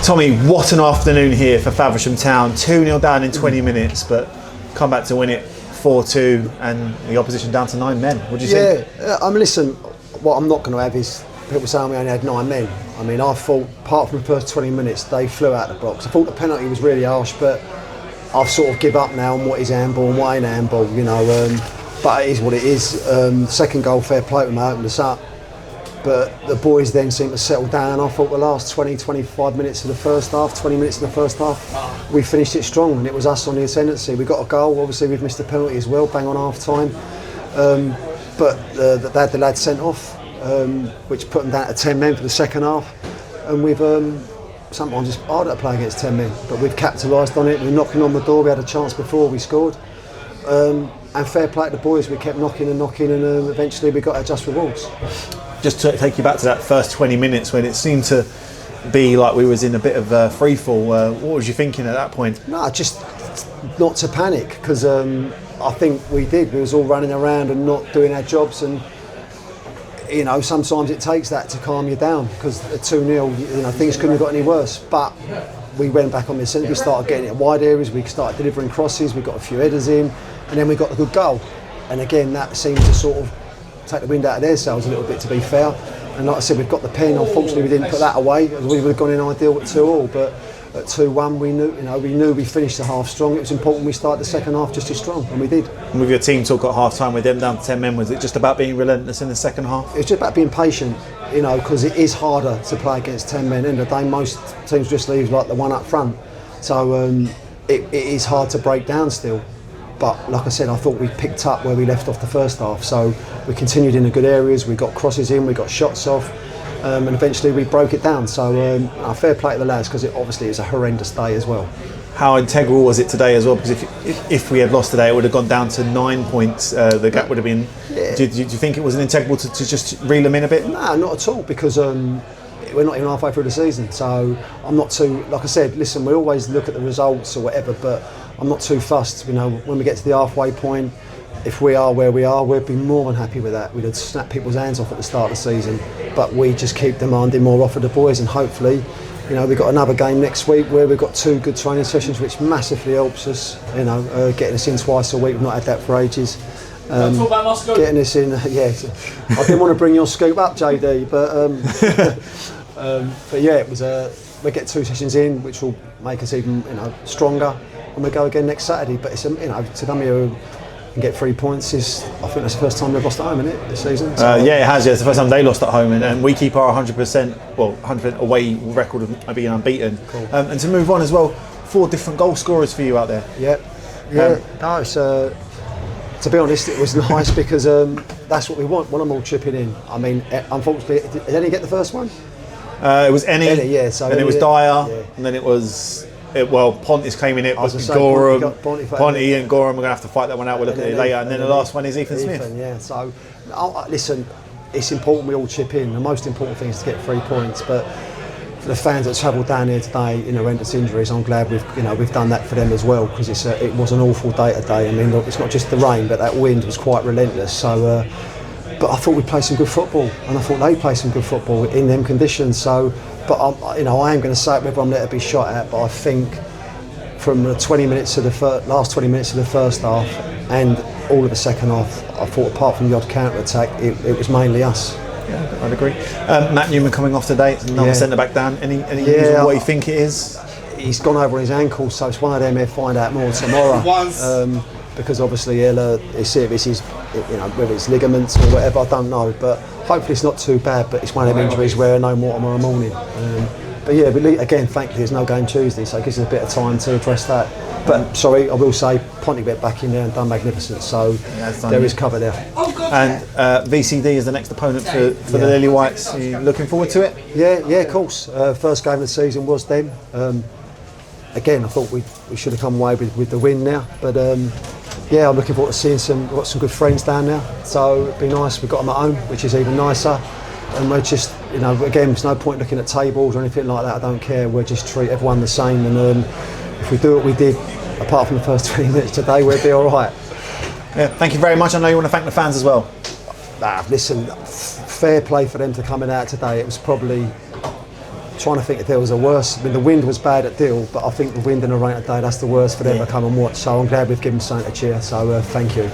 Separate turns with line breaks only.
Tommy, what an afternoon here for Faversham Town. 2-0 down in 20 minutes, but come back to win it 4-2 and the opposition down to 9 men. What do you think?
Listen, what I'm not going to have is people saying we only had 9 men. I mean, I thought, apart from the first 20 minutes, they flew out of the box. I thought the penalty was really harsh, but I've sort of give up now on what is handball and what ain't handball, you know. But it is what it is. Second goal, fair play when they opened us up. But the boys then seemed to settle down. I thought the last 20-25 minutes of the first half, 20 minutes in the first half, we finished it strong, and it was us on the ascendancy. We got a goal, obviously we've missed a penalty as well, bang on half time. But they had the lads sent off, which put them down to 10 men for the second half. And we've, sometimes it's harder to play against 10 men, but we've capitalised on it. We're knocking on the door, we had a chance before we scored. And fair play to the boys, we kept knocking and eventually we got our just rewards.
Just to take you back to that first 20 minutes when it seemed to be like we was in a bit of free fall, what was you thinking at that point?
No, just not to panic, because I think we did. We was all running around and not doing our jobs, and you know, sometimes it takes that to calm you down, because at 2-0, you know, things couldn't have got any worse. But we went back on the centre, we started getting it at wide areas, we started delivering crosses, we got a few headers in, and then we got a good goal. And again, that seemed to sort of take the wind out of their sails a little bit, to be fair. And like I said, we've got the pen. Unfortunately, we didn't put that away, as we would have gone in ideal at 2-2. But at 2-1, we knew we finished the half strong. It was important we started the second half just as strong, and we did.
And with your team talk at half time with them down to 10 men, was it just about being relentless in the second half?
It's just about being patient, you know, because it is harder to play against 10 men. In the day, most teams just leave like the one up front, so it is hard to break down still. But like I said, I thought we picked up where we left off the first half, so we continued in the good areas, we got crosses in, we got shots off, and eventually we broke it down. So fair play to the lads, because it obviously is a horrendous day as well.
How integral was it today as well? Because if we had lost today, it would have gone down to 9 points. The gap would have been. Yeah. Do you think it was integral to just reel them in a bit?
No, not at all, because we're not even halfway through the season. So I'm not too, like I said, listen, we always look at the results or whatever, but I'm not too fussed. You know, when we get to the halfway point, if we are where we are, we'd be more than happy with that. We'd have snapped people's hands off at the start of the season, but we just keep demanding more off of the boys, and hopefully, you know, we've got another game next week where we've got 2 good training sessions, which massively helps us, you know, getting us in twice a week. We've not had that for ages. Getting us in, yeah. I didn't want to bring your scoop up, JD, but yeah, it was we get 2 sessions in, which will make us even, you know, stronger, and we go again next Saturday. But it's, you know, to come here and get 3 points is, I think that's the first time they've lost at home, isn't it, this season? So,
yeah, it has. Yeah, it's the first time they lost at home, and we keep our 100% away record of being unbeaten.
Cool.
And to move on as well, 4 different goal scorers for you out there.
Yeah. No, it's to be honest, it was nice because that's what we want them all chipping in. I mean, unfortunately, did Ennie get the first one?
It was Ennie,
yeah. So
and then it was Dyer, yeah. And then it was. Pontis came in it, but Gorham, Ponty and Gorham are going to have to fight that one out. We'll look at it later. And then the last one is Ethan Smith.
Yeah, so listen, it's important we all chip in. The most important thing is to get 3 points. But for the fans that travelled down here today in horrendous injuries, I'm glad we've done that for them as well, because it was an awful day today. I mean, look, it's not just the rain, but that wind was quite relentless. So, but I thought we played some good football, and I thought they played some good football in them conditions. So. But I am going to say it whether I'm let it be shot at. But I think from the last 20 minutes of the first half and all of the second half, I thought apart from the odd counter attack, it was mainly us.
Yeah, I'd agree. Matt Newman coming off today, another centre back down. Any news on what you think it is? He's
gone over on his ankle, so it's one of them. He'll find out more tomorrow. Because obviously he'll see if it's his, you know, whether it's ligaments or whatever, I don't know. But hopefully it's not too bad. But it's one of them injuries where I know more tomorrow morning. But yeah, again, thankfully there's no game Tuesday, so it gives us a bit of time to address that. But sorry, I will say Ponty went back in there and done magnificent. So there is cover there.
And VCD is the next opponent for the Lilywhites. Are you looking forward to it?
Yeah, of course. First game of the season was them. Again, I thought we should have come away with the win now, but yeah, I'm looking forward to seeing we've got some good friends down there, so it'd be nice. We've got them at home, which is even nicer, and we're just, you know, again, there's no point looking at tables or anything like that. I don't care. We'll just treat everyone the same, and if we do what we did, apart from the first 20 minutes today, we'll be all right.
Yeah, thank you very much. I know you want to thank the fans as well.
Listen, fair play for them to coming out today. It was probably trying to think if there was a worse. I mean, the wind was bad at Deal, but I think the wind and the rain today, that's the worst for them to come and watch. So I'm glad we've given something to cheer. So thank you.